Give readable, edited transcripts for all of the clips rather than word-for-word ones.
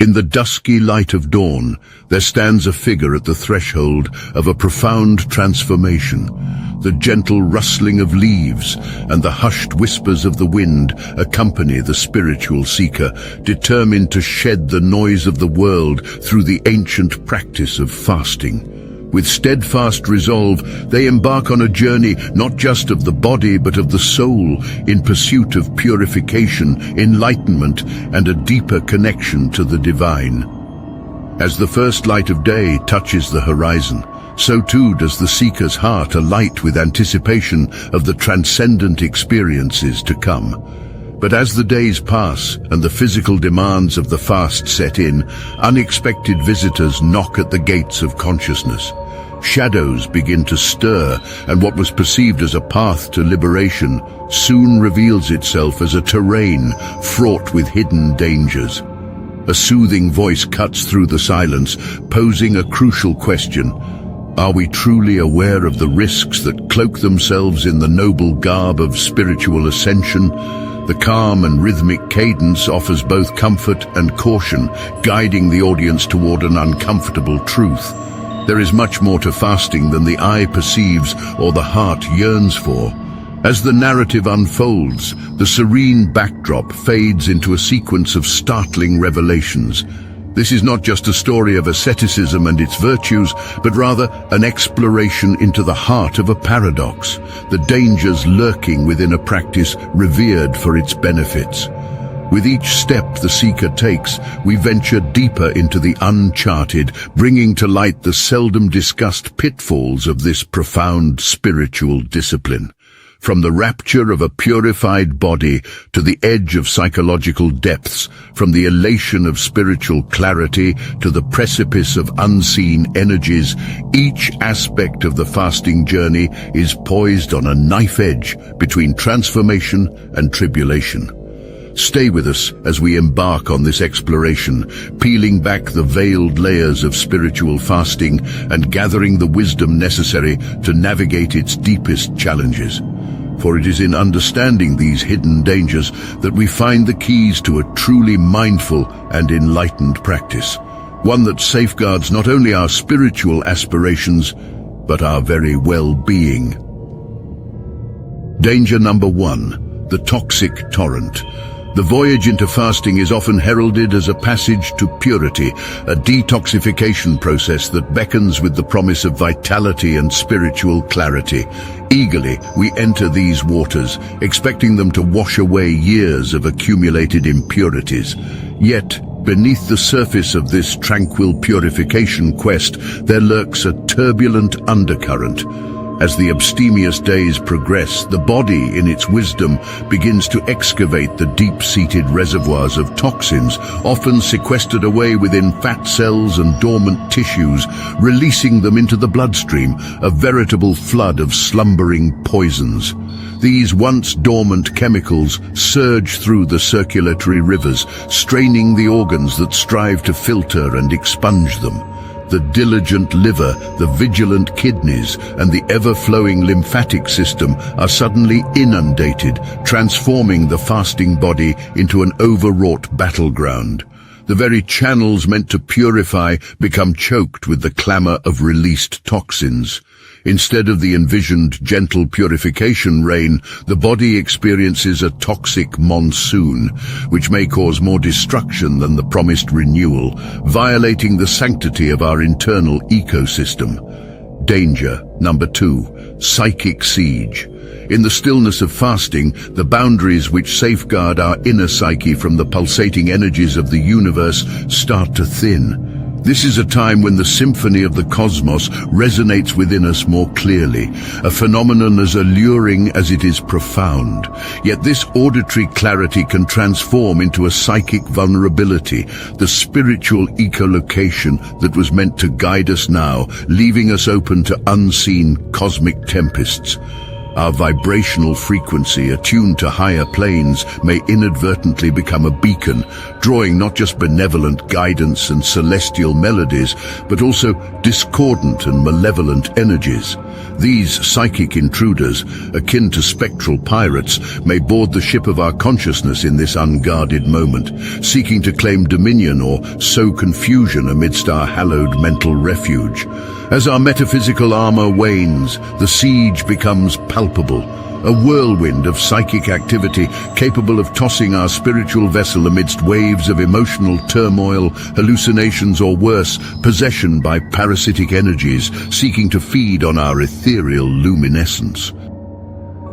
In the dusky light of dawn, there stands a figure at the threshold of a profound transformation. The gentle rustling of leaves and the hushed whispers of the wind accompany the spiritual seeker, determined to shed the noise of the world through the ancient practice of fasting. With steadfast resolve, they embark on a journey not just of the body but of the soul, in pursuit of purification, enlightenment, and a deeper connection to the divine. As the first light of day touches the horizon, so too does the seeker's heart alight with anticipation of the transcendent experiences to come. But as the days pass and the physical demands of the fast set in, unexpected visitors knock at the gates of consciousness. Shadows begin to stir, and what was perceived as a path to liberation soon reveals itself as a terrain fraught with hidden dangers. A soothing voice cuts through the silence, posing a crucial question. Are we truly aware of the risks that cloak themselves in the noble garb of spiritual ascension? The calm and rhythmic cadence offers both comfort and caution, guiding the audience toward an uncomfortable truth. There is much more to fasting than the eye perceives or the heart yearns for. As the narrative unfolds, the serene backdrop fades into a sequence of startling revelations. This is not just a story of asceticism and its virtues, but rather an exploration into the heart of a paradox, the dangers lurking within a practice revered for its benefits. With each step the seeker takes, we venture deeper into the uncharted, bringing to light the seldom discussed pitfalls of this profound spiritual discipline. From the rapture of a purified body to the edge of psychological depths, from the elation of spiritual clarity to the precipice of unseen energies, each aspect of the fasting journey is poised on a knife edge between transformation and tribulation. Stay with us as we embark on this exploration, peeling back the veiled layers of spiritual fasting and gathering the wisdom necessary to navigate its deepest challenges. For it is in understanding these hidden dangers that we find the keys to a truly mindful and enlightened practice, one that safeguards not only our spiritual aspirations, but our very well-being. Danger number 1, the Toxic Torrent. The voyage into fasting is often heralded as a passage to purity, a detoxification process that beckons with the promise of vitality and spiritual clarity. Eagerly, we enter these waters, expecting them to wash away years of accumulated impurities. Yet, beneath the surface of this tranquil purification quest, there lurks a turbulent undercurrent. As the abstemious days progress, the body, in its wisdom, begins to excavate the deep-seated reservoirs of toxins, often sequestered away within fat cells and dormant tissues, releasing them into the bloodstream, a veritable flood of slumbering poisons. These once dormant chemicals surge through the circulatory rivers, straining the organs that strive to filter and expunge them. The diligent liver, the vigilant kidneys, and the ever-flowing lymphatic system are suddenly inundated, transforming the fasting body into an overwrought battleground. The very channels meant to purify become choked with the clamor of released toxins. Instead of the envisioned gentle purification rain, the body experiences a toxic monsoon, which may cause more destruction than the promised renewal, violating the sanctity of our internal ecosystem. Danger number 2, psychic siege. In the stillness of fasting, the boundaries which safeguard our inner psyche from the pulsating energies of the universe start to thin. This is a time when the symphony of the cosmos resonates within us more clearly, a phenomenon as alluring as it is profound. Yet this auditory clarity can transform into a psychic vulnerability, the spiritual echolocation that was meant to guide us now, leaving us open to unseen cosmic tempests. Our vibrational frequency, attuned to higher planes, may inadvertently become a beacon, drawing not just benevolent guidance and celestial melodies, but also discordant and malevolent energies. These psychic intruders, akin to spectral pirates, may board the ship of our consciousness in this unguarded moment, seeking to claim dominion or sow confusion amidst our hallowed mental refuge. As our metaphysical armor wanes, the siege becomes palpable, a whirlwind of psychic activity capable of tossing our spiritual vessel amidst waves of emotional turmoil, hallucinations, or worse, possession by parasitic energies seeking to feed on our ethereal luminescence.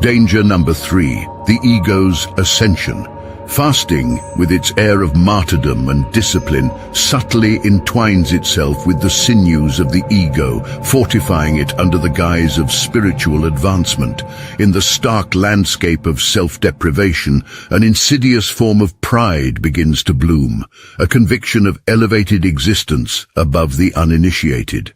Danger number 3, the ego's ascension. Fasting, with its air of martyrdom and discipline, subtly entwines itself with the sinews of the ego, fortifying it under the guise of spiritual advancement. In the stark landscape of self-deprivation, an insidious form of pride begins to bloom, a conviction of elevated existence above the uninitiated.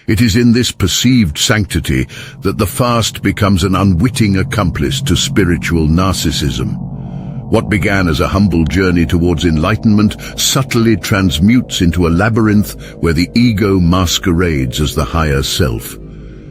It is in this perceived sanctity that the fast becomes an unwitting accomplice to spiritual narcissism. What began as a humble journey towards enlightenment subtly transmutes into a labyrinth where the ego masquerades as the higher self.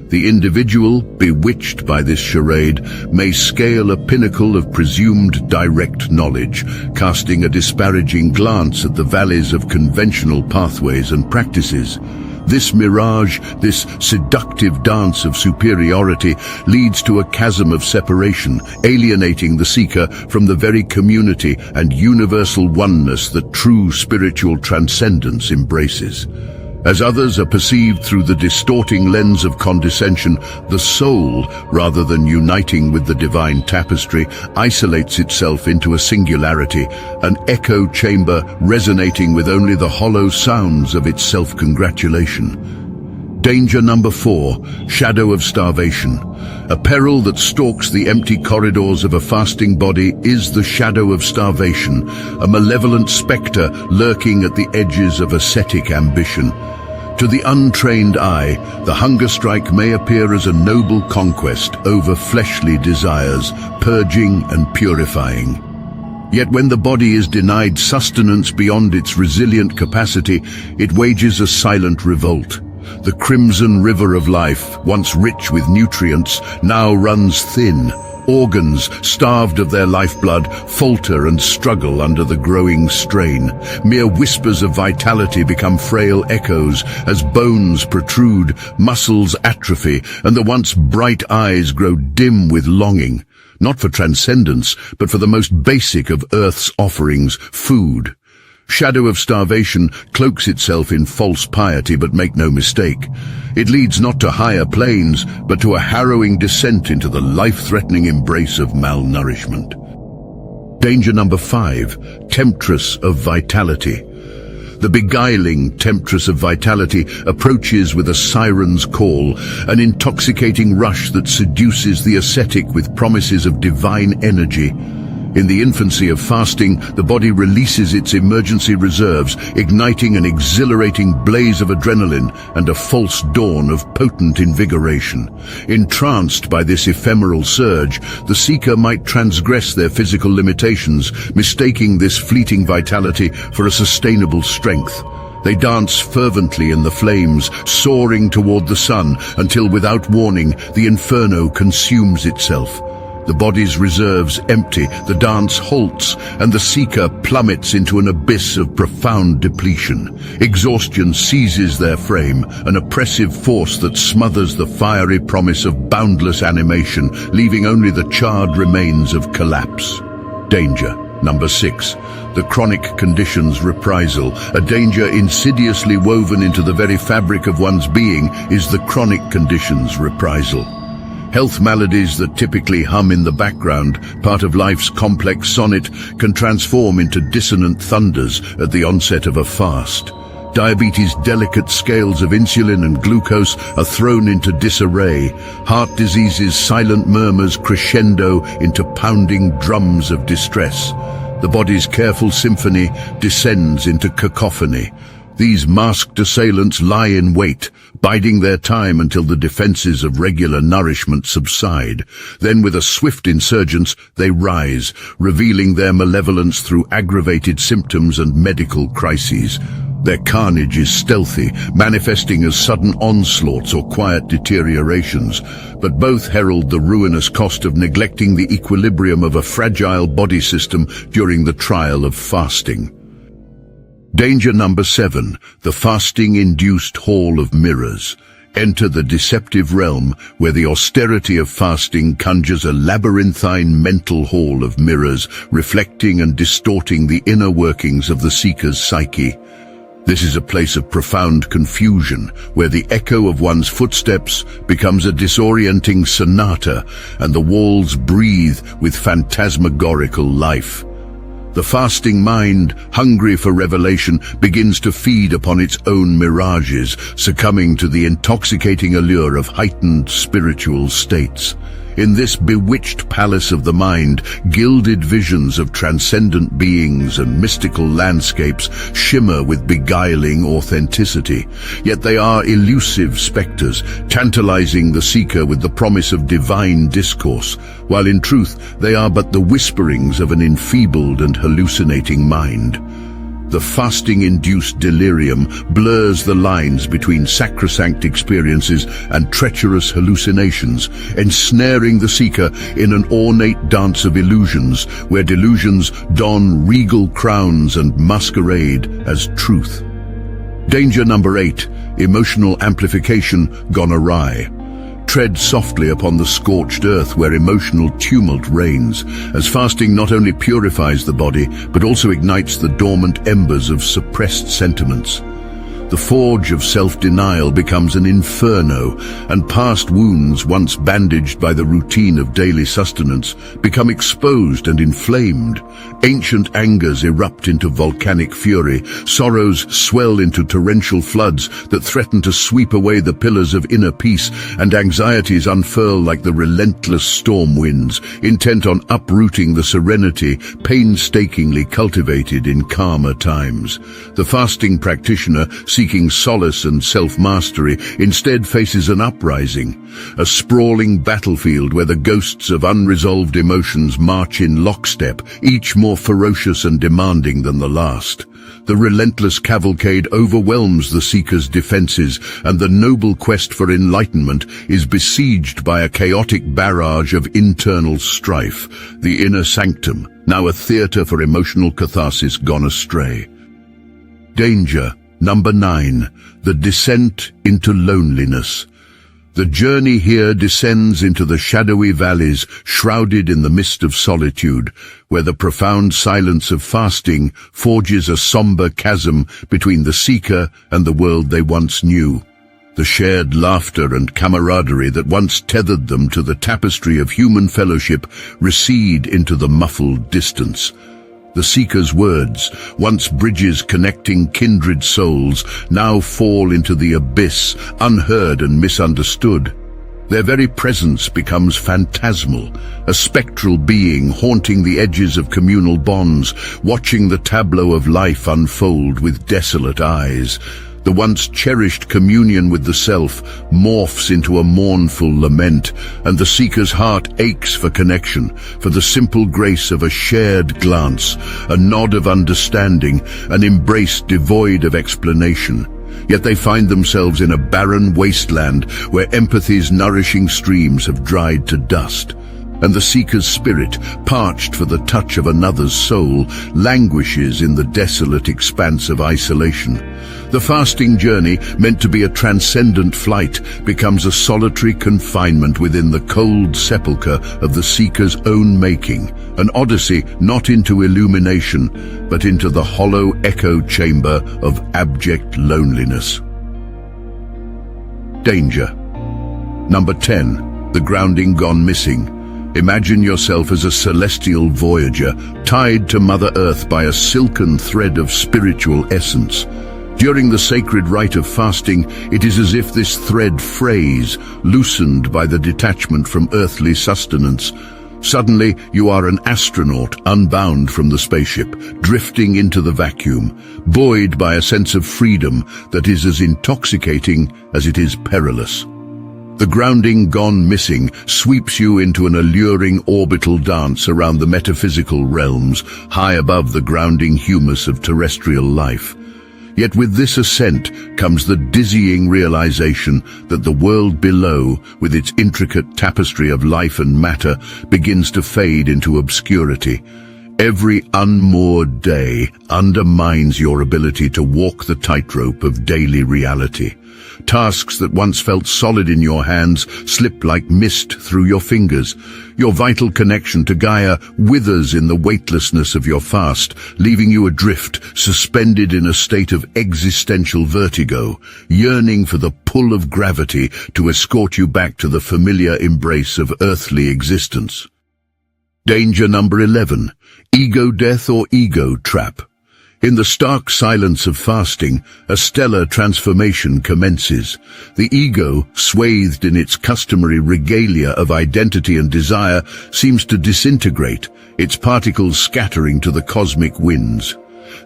The individual, bewitched by this charade, may scale a pinnacle of presumed direct knowledge, casting a disparaging glance at the valleys of conventional pathways and practices. This mirage, this seductive dance of superiority, leads to a chasm of separation, alienating the seeker from the very community and universal oneness that true spiritual transcendence embraces. As others are perceived through the distorting lens of condescension, the soul, rather than uniting with the divine tapestry, isolates itself into a singularity, an echo chamber resonating with only the hollow sounds of its self-congratulation. Danger number 4, shadow of starvation. A peril that stalks the empty corridors of a fasting body is the shadow of starvation, a malevolent spectre lurking at the edges of ascetic ambition. To the untrained eye, the hunger strike may appear as a noble conquest over fleshly desires, purging and purifying. Yet when the body is denied sustenance beyond its resilient capacity, it wages a silent revolt. The crimson river of life, once rich with nutrients, now runs thin. Organs, starved of their lifeblood, falter and struggle under the growing strain. Mere whispers of vitality become frail echoes as bones protrude, muscles atrophy, and the once bright eyes grow dim with longing, not for transcendence, but for the most basic of Earth's offerings, food. Shadow of starvation cloaks itself in false piety, but make no mistake. It leads not to higher planes, but to a harrowing descent into the life-threatening embrace of malnourishment. Danger number 5, Temptress of Vitality. The beguiling Temptress of Vitality approaches with a siren's call, an intoxicating rush that seduces the ascetic with promises of divine energy. In the infancy of fasting, the body releases its emergency reserves, igniting an exhilarating blaze of adrenaline and a false dawn of potent invigoration. Entranced by this ephemeral surge, the seeker might transgress their physical limitations, mistaking this fleeting vitality for a sustainable strength. They dance fervently in the flames, soaring toward the sun, until without warning, the inferno consumes itself. The body's reserves empty, the dance halts, and the seeker plummets into an abyss of profound depletion. Exhaustion seizes their frame, an oppressive force that smothers the fiery promise of boundless animation, leaving only the charred remains of collapse. Danger. Number 6. The chronic conditions reprisal. A danger insidiously woven into the very fabric of one's being is the chronic conditions reprisal. Health maladies that typically hum in the background, part of life's complex sonnet, can transform into dissonant thunders at the onset of a fast. Diabetes' delicate scales of insulin and glucose are thrown into disarray. Heart disease's silent murmurs crescendo into pounding drums of distress. The body's careful symphony descends into cacophony. These masked assailants lie in wait, biding their time until the defenses of regular nourishment subside. Then with a swift insurgence, they rise, revealing their malevolence through aggravated symptoms and medical crises. Their carnage is stealthy, manifesting as sudden onslaughts or quiet deteriorations, but both herald the ruinous cost of neglecting the equilibrium of a fragile body system during the trial of fasting. Danger number 7, the fasting-induced hall of mirrors. Enter the deceptive realm where the austerity of fasting conjures a labyrinthine mental hall of mirrors, reflecting and distorting the inner workings of the seeker's psyche. This is a place of profound confusion, where the echo of one's footsteps becomes a disorienting sonata, and the walls breathe with phantasmagorical life. The fasting mind, hungry for revelation, begins to feed upon its own mirages, succumbing to the intoxicating allure of heightened spiritual states. In this bewitched palace of the mind, gilded visions of transcendent beings and mystical landscapes shimmer with beguiling authenticity. Yet they are elusive spectres, tantalizing the seeker with the promise of divine discourse, while in truth they are but the whisperings of an enfeebled and hallucinating mind. The fasting-induced delirium blurs the lines between sacrosanct experiences and treacherous hallucinations, ensnaring the seeker in an ornate dance of illusions, where delusions don regal crowns and masquerade as truth. Danger number 8, emotional amplification gone awry. Tread softly upon the scorched earth where emotional tumult reigns, as fasting not only purifies the body, but also ignites the dormant embers of suppressed sentiments. The forge of self-denial becomes an inferno, and past wounds, once bandaged by the routine of daily sustenance, become exposed and inflamed. Ancient angers erupt into volcanic fury, sorrows swell into torrential floods that threaten to sweep away the pillars of inner peace, and anxieties unfurl like the relentless storm winds, intent on uprooting the serenity painstakingly cultivated in calmer times. The fasting practitioner, seeking solace and self-mastery, instead faces an uprising, a sprawling battlefield where the ghosts of unresolved emotions march in lockstep, each more ferocious and demanding than the last. The relentless cavalcade overwhelms the seeker's defenses, and the noble quest for enlightenment is besieged by a chaotic barrage of internal strife, the inner sanctum, now a theater for emotional catharsis gone astray. Danger number 9, the descent into loneliness. The journey here descends into the shadowy valleys shrouded in the mist of solitude, where the profound silence of fasting forges a somber chasm between the seeker and the world they once knew. The shared laughter and camaraderie that once tethered them to the tapestry of human fellowship recede into the muffled distance. The seeker's words, once bridges connecting kindred souls, now fall into the abyss, unheard and misunderstood. Their very presence becomes phantasmal, a spectral being haunting the edges of communal bonds, watching the tableau of life unfold with desolate eyes. The once cherished communion with the self morphs into a mournful lament, and the seeker's heart aches for connection, for the simple grace of a shared glance, a nod of understanding, an embrace devoid of explanation. Yet they find themselves in a barren wasteland where empathy's nourishing streams have dried to dust. And the seeker's spirit, parched for the touch of another's soul, languishes in the desolate expanse of isolation. The fasting journey, meant to be a transcendent flight, becomes a solitary confinement within the cold sepulchre of the seeker's own making, an odyssey not into illumination, but into the hollow echo chamber of abject loneliness. Danger. Number 10. The grounding gone missing. Imagine yourself as a celestial voyager, tied to Mother Earth by a silken thread of spiritual essence. During the sacred rite of fasting, it is as if this thread frays, loosened by the detachment from earthly sustenance. Suddenly, you are an astronaut unbound from the spaceship, drifting into the vacuum, buoyed by a sense of freedom that is as intoxicating as it is perilous. The grounding gone missing sweeps you into an alluring orbital dance around the metaphysical realms, high above the grounding humus of terrestrial life. Yet with this ascent comes the dizzying realization that the world below, with its intricate tapestry of life and matter, begins to fade into obscurity. Every unmoored day undermines your ability to walk the tightrope of daily reality. Tasks that once felt solid in your hands slip like mist through your fingers. Your vital connection to Gaia withers in the weightlessness of your fast, leaving you adrift, suspended in a state of existential vertigo, yearning for the pull of gravity to escort you back to the familiar embrace of earthly existence. Danger number 11. Ego death or ego trap. In the stark silence of fasting, a stellar transformation commences. The ego, swathed in its customary regalia of identity and desire, seems to disintegrate, its particles scattering to the cosmic winds.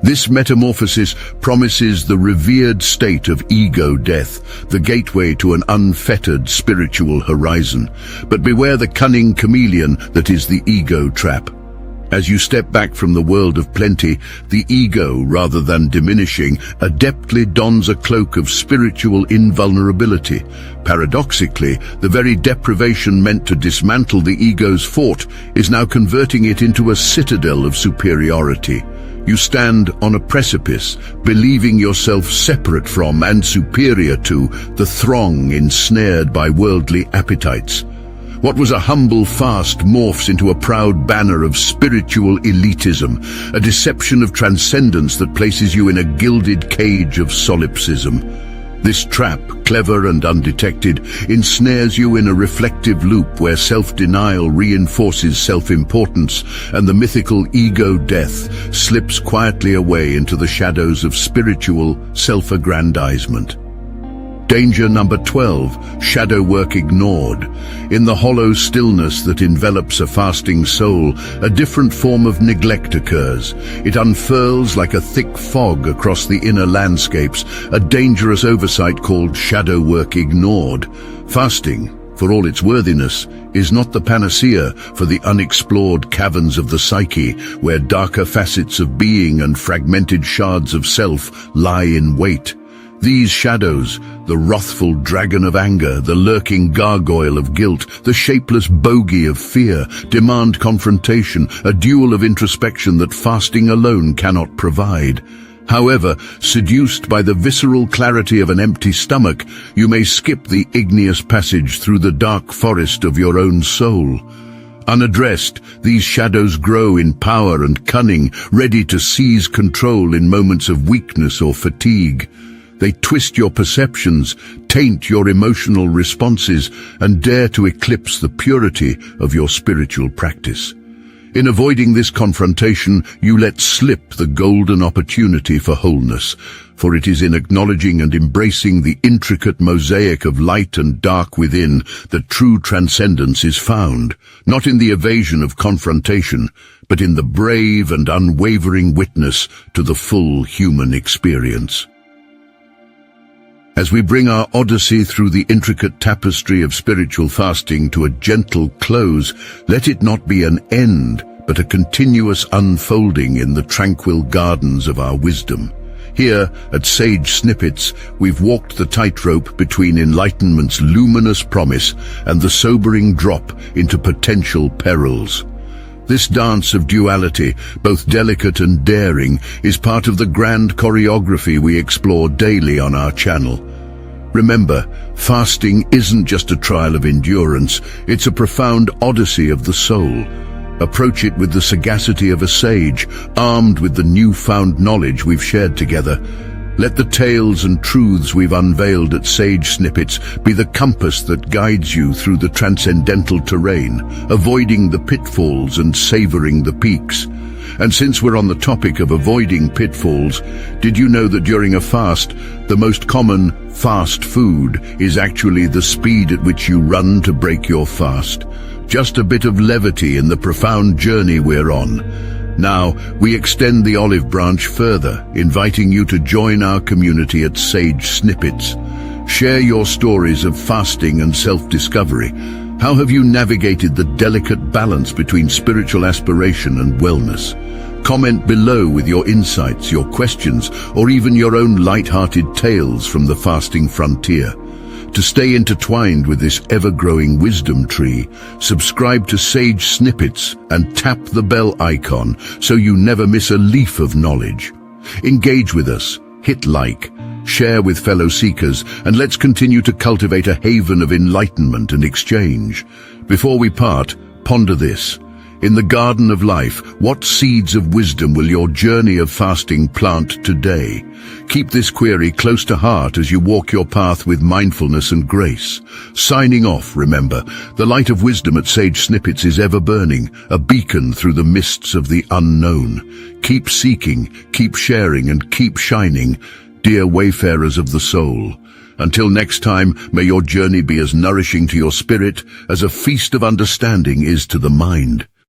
This metamorphosis promises the revered state of ego death, the gateway to an unfettered spiritual horizon. But beware the cunning chameleon that is the ego trap. As you step back from the world of plenty, the ego, rather than diminishing, adeptly dons a cloak of spiritual invulnerability. Paradoxically, the very deprivation meant to dismantle the ego's fort is now converting it into a citadel of superiority. You stand on a precipice, believing yourself separate from and superior to the throng ensnared by worldly appetites. What was a humble fast morphs into a proud banner of spiritual elitism, a deception of transcendence that places you in a gilded cage of solipsism. This trap, clever and undetected, ensnares you in a reflective loop where self-denial reinforces self-importance and the mythical ego death slips quietly away into the shadows of spiritual self-aggrandizement. Danger number 12, shadow work ignored. In the hollow stillness that envelops a fasting soul, a different form of neglect occurs. It unfurls like a thick fog across the inner landscapes, a dangerous oversight called shadow work ignored. Fasting, for all its worthiness, is not the panacea for the unexplored caverns of the psyche, where darker facets of being and fragmented shards of self lie in wait. These shadows, the wrathful dragon of anger, the lurking gargoyle of guilt, the shapeless bogey of fear, demand confrontation, a duel of introspection that fasting alone cannot provide. However, seduced by the visceral clarity of an empty stomach, you may skip the igneous passage through the dark forest of your own soul. Unaddressed, these shadows grow in power and cunning, ready to seize control in moments of weakness or fatigue. They twist your perceptions, taint your emotional responses, and dare to eclipse the purity of your spiritual practice. In avoiding this confrontation, you let slip the golden opportunity for wholeness, for it is in acknowledging and embracing the intricate mosaic of light and dark within that true transcendence is found, not in the evasion of confrontation, but in the brave and unwavering witness to the full human experience. As we bring our odyssey through the intricate tapestry of spiritual fasting to a gentle close, let it not be an end, but a continuous unfolding in the tranquil gardens of our wisdom. Here, at Sage Snippets, we've walked the tightrope between enlightenment's luminous promise and the sobering drop into potential perils. This dance of duality, both delicate and daring, is part of the grand choreography we explore daily on our channel. Remember, fasting isn't just a trial of endurance, it's a profound odyssey of the soul. Approach it with the sagacity of a sage, armed with the newfound knowledge we've shared together. Let the tales and truths we've unveiled at Sage Snippets be the compass that guides you through the transcendental terrain, avoiding the pitfalls and savoring the peaks. And since we're on the topic of avoiding pitfalls, did you know that during a fast, the most common fast food is actually the speed at which you run to break your fast? just a bit of levity in the profound journey we're on. Now, we extend the olive branch further, inviting you to join our community at Sage Snippets. Share your stories of fasting and self-discovery. How have you navigated the delicate balance between spiritual aspiration and wellness? Comment below with your insights, your questions, or even your own light-hearted tales from the fasting frontier. To stay intertwined with this ever-growing wisdom tree, subscribe to Sage Snippets and tap the bell icon so you never miss a leaf of knowledge. Engage with us, hit like, share with fellow seekers, and let's continue to cultivate a haven of enlightenment and exchange. Before we part, ponder this. In the garden of life, what seeds of wisdom will your journey of fasting plant today? Keep this query close to heart as you walk your path with mindfulness and grace. Signing off, remember, the light of wisdom at Sage Snippets is ever burning, a beacon through the mists of the unknown. Keep seeking, keep sharing, and keep shining, dear wayfarers of the soul. Until next time, may your journey be as nourishing to your spirit as a feast of understanding is to the mind.